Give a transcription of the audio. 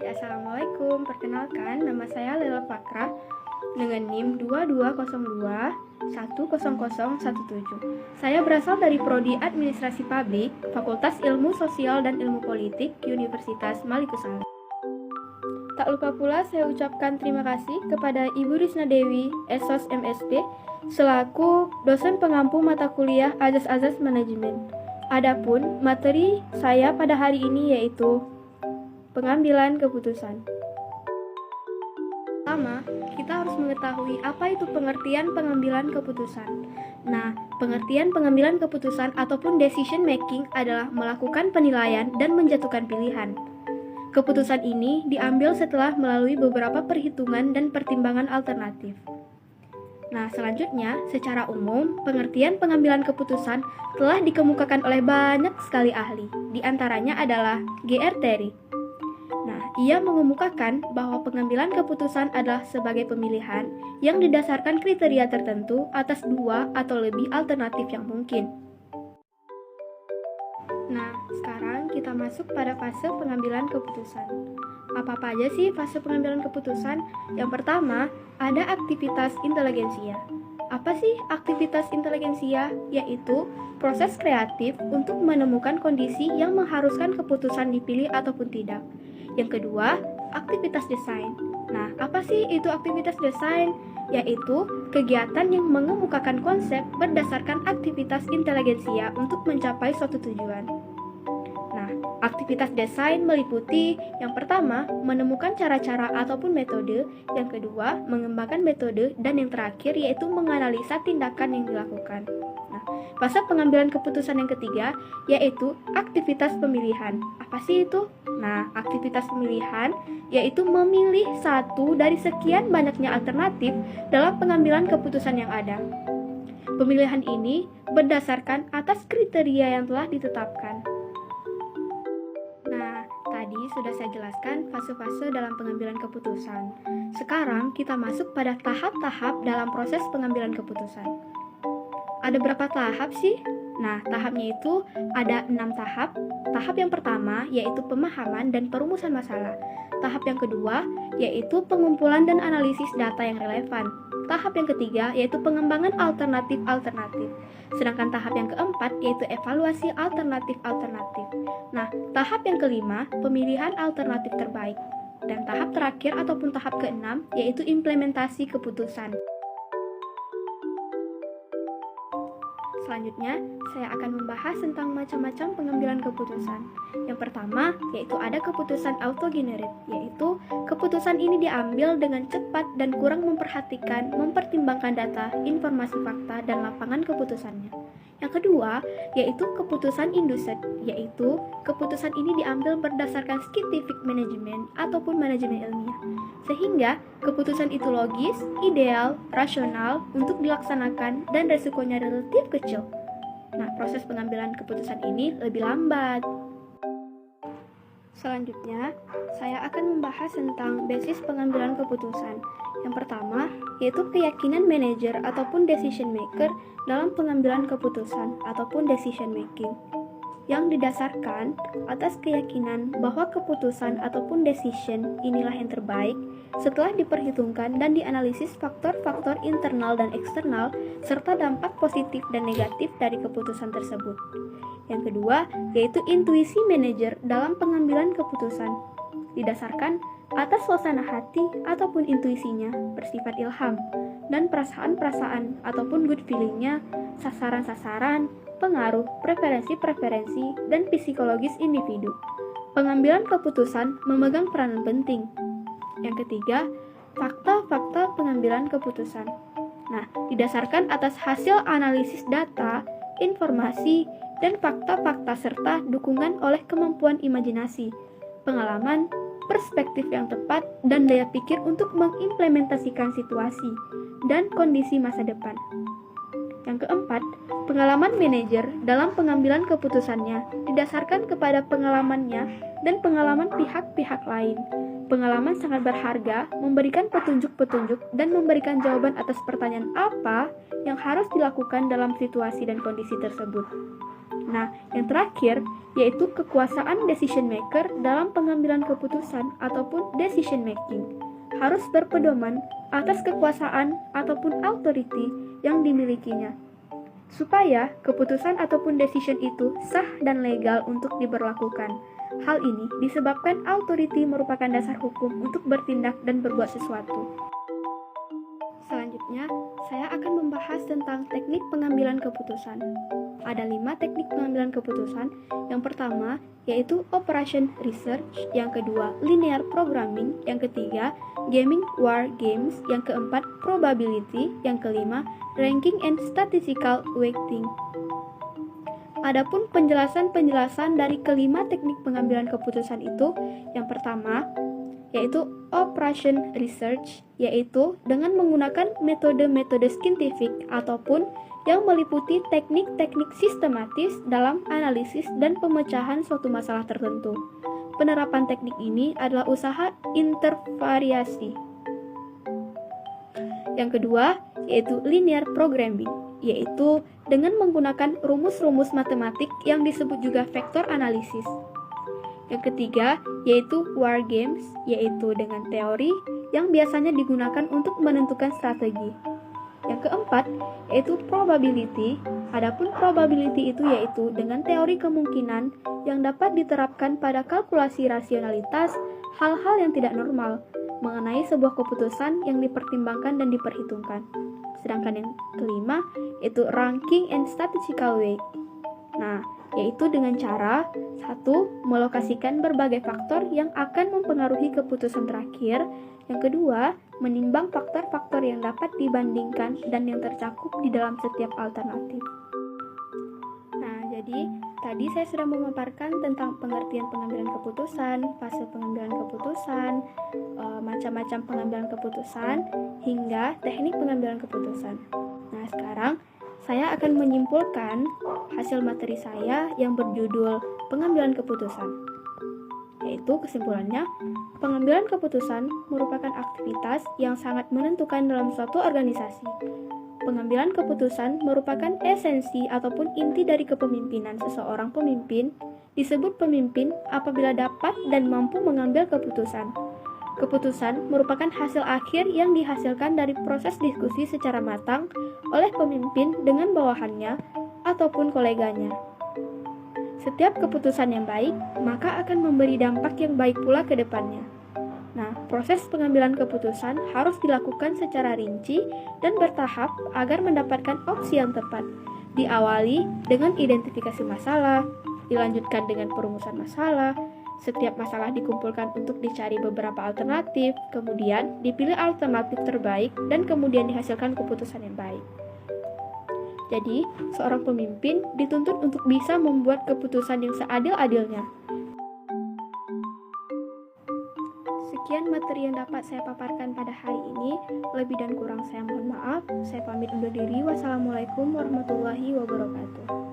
Assalamualaikum, perkenalkan nama saya Lela Fakrah dengan NIM 2202-10017. Saya berasal dari Prodi Administrasi Publik, Fakultas Ilmu Sosial dan Ilmu Politik, Universitas Malikusala. Tak lupa pula saya ucapkan terima kasih kepada Ibu Risna Dewi, Esos MSD, selaku dosen pengampu mata kuliah Azas-Azas Manajemen. Adapun materi saya pada hari ini yaitu pengambilan keputusan. Pertama, kita harus mengetahui apa itu pengertian pengambilan keputusan. Nah, pengertian pengambilan keputusan ataupun decision making adalah melakukan penilaian dan menjatuhkan pilihan. Keputusan ini diambil setelah melalui beberapa perhitungan dan pertimbangan alternatif. Nah, selanjutnya, secara umum, pengertian pengambilan keputusan telah dikemukakan oleh banyak sekali ahli. Di antaranya adalah G.R. Terry. Nah, ia mengemukakan bahwa pengambilan keputusan adalah sebagai pemilihan yang didasarkan kriteria tertentu atas dua atau lebih alternatif yang mungkin. Nah, sekarang kita masuk pada fase pengambilan keputusan. Apa-apa aja sih fase pengambilan keputusan? Yang pertama, ada aktivitas inteligensia. Apa sih aktivitas inteligensia? Yaitu proses kreatif untuk menemukan kondisi yang mengharuskan keputusan dipilih ataupun tidak. Yang kedua, aktivitas desain. Nah, apa sih itu aktivitas desain? Yaitu kegiatan yang mengemukakan konsep berdasarkan aktivitas inteligensia untuk mencapai suatu tujuan. Nah, aktivitas desain meliputi yang pertama, menemukan cara-cara ataupun metode, yang kedua, mengembangkan metode, dan yang terakhir yaitu menganalisa tindakan yang dilakukan. Nah, fase pengambilan keputusan yang ketiga yaitu aktivitas pemilihan. Apa sih itu? Nah, aktivitas pemilihan yaitu memilih satu dari sekian banyaknya alternatif dalam pengambilan keputusan yang ada. Pemilihan ini berdasarkan atas kriteria yang telah ditetapkan. Nah, tadi sudah saya jelaskan fase-fase dalam pengambilan keputusan. Sekarang kita masuk pada tahap-tahap dalam proses pengambilan keputusan. Ada berapa tahap sih? Nah, tahapnya itu ada 6 tahap. Tahap yang pertama yaitu pemahaman dan perumusan masalah. Tahap yang kedua yaitu pengumpulan dan analisis data yang relevan. Tahap yang ketiga yaitu pengembangan alternatif-alternatif. Sedangkan tahap yang keempat yaitu evaluasi alternatif-alternatif. Nah, tahap yang kelima pemilihan alternatif terbaik. Dan tahap terakhir ataupun tahap keenam yaitu implementasi keputusan. Selanjutnya, saya akan membahas tentang macam-macam pengambilan keputusan. Yang pertama, yaitu ada keputusan auto-generate, yaitu keputusan ini diambil dengan cepat dan kurang mempertimbangkan data, informasi fakta, dan lapangan keputusannya. Yang kedua, yaitu keputusan induced, yaitu keputusan ini diambil berdasarkan scientific management ataupun manajemen ilmiah, sehingga keputusan itu logis, ideal, rasional untuk dilaksanakan dan resikonya relatif kecil. Nah, proses pengambilan keputusan ini lebih lambat. Selanjutnya, saya akan membahas tentang basis pengambilan keputusan. Yang pertama, yaitu keyakinan manajer ataupun decision maker dalam pengambilan keputusan ataupun decision making, yang didasarkan atas keyakinan bahwa keputusan ataupun decision inilah yang terbaik setelah diperhitungkan dan dianalisis faktor-faktor internal dan eksternal serta dampak positif dan negatif dari keputusan tersebut. Yang kedua, yaitu intuisi manajer dalam pengambilan keputusan, didasarkan atas suasana hati ataupun intuisinya bersifat ilham dan perasaan-perasaan ataupun good feelingnya, sasaran-sasaran, pengaruh, preferensi-preferensi, dan psikologis individu. Pengambilan keputusan memegang peranan penting. Yang ketiga, fakta-fakta pengambilan keputusan. Nah, didasarkan atas hasil analisis data, informasi, dan fakta-fakta serta dukungan oleh kemampuan imajinasi, pengalaman, perspektif yang tepat, dan daya pikir untuk mengimplementasikan situasi dan kondisi masa depan. Yang keempat, pengalaman manajer dalam pengambilan keputusannya didasarkan kepada pengalamannya dan pengalaman pihak-pihak lain. Pengalaman sangat berharga, memberikan petunjuk-petunjuk dan memberikan jawaban atas pertanyaan apa yang harus dilakukan dalam situasi dan kondisi tersebut. Nah, yang terakhir yaitu kekuasaan decision maker dalam pengambilan keputusan ataupun decision making. Harus berpedoman atas kekuasaan ataupun authority yang dimilikinya, supaya keputusan ataupun decision itu sah dan legal untuk diberlakukan. Hal ini disebabkan authority merupakan dasar hukum untuk bertindak dan berbuat sesuatu. Selanjutnya, saya akan membahas tentang teknik pengambilan keputusan. Ada 5 teknik pengambilan keputusan. Yang pertama, yaitu operation research. Yang kedua, linear programming. Yang ketiga, gaming war games. Yang keempat, probability. Yang kelima, ranking and statistical weighting. Adapun penjelasan-penjelasan dari kelima teknik pengambilan keputusan itu, yang pertama, yaitu operation research, yaitu dengan menggunakan metode-metode saintifik ataupun yang meliputi teknik-teknik sistematis dalam analisis dan pemecahan suatu masalah tertentu. Penerapan teknik ini adalah usaha intervariasi. Yang kedua, yaitu linear programming, yaitu dengan menggunakan rumus-rumus matematik yang disebut juga vektor analisis. Yang ketiga, yaitu war games, yaitu dengan teori yang biasanya digunakan untuk menentukan strategi. Yang keempat, yaitu probability. Adapun probability itu yaitu dengan teori kemungkinan yang dapat diterapkan pada kalkulasi rasionalitas hal-hal yang tidak normal mengenai sebuah keputusan yang dipertimbangkan dan diperhitungkan. Sedangkan yang kelima, yaitu ranking and statistical weight. Nah, yaitu dengan cara 1. Melokasikan berbagai faktor yang akan mempengaruhi keputusan terakhir. Yang kedua, menimbang faktor-faktor yang dapat dibandingkan dan yang tercakup di dalam setiap alternatif. Nah, jadi tadi saya sudah memaparkan tentang pengertian pengambilan keputusan, fase pengambilan keputusan, macam-macam pengambilan keputusan, hingga teknik pengambilan keputusan. Nah, sekarang saya akan menyimpulkan hasil materi saya yang berjudul pengambilan keputusan. Yaitu kesimpulannya, pengambilan keputusan merupakan aktivitas yang sangat menentukan dalam suatu organisasi. Pengambilan keputusan merupakan esensi ataupun inti dari kepemimpinan seseorang pemimpin. Disebut pemimpin apabila dapat dan mampu mengambil keputusan. Keputusan merupakan hasil akhir yang dihasilkan dari proses diskusi secara matang oleh pemimpin dengan bawahannya ataupun koleganya. Setiap keputusan yang baik, maka akan memberi dampak yang baik pula ke depannya. Nah, proses pengambilan keputusan harus dilakukan secara rinci dan bertahap agar mendapatkan opsi yang tepat. Diawali dengan identifikasi masalah, dilanjutkan dengan perumusan masalah. Setiap masalah dikumpulkan untuk dicari beberapa alternatif, kemudian dipilih alternatif terbaik, dan kemudian dihasilkan keputusan yang baik. Jadi, seorang pemimpin dituntut untuk bisa membuat keputusan yang seadil-adilnya. Sekian materi yang dapat saya paparkan pada hari ini. Lebih dan kurang saya mohon maaf. Saya pamit undur diri. Wassalamualaikum warahmatullahi wabarakatuh.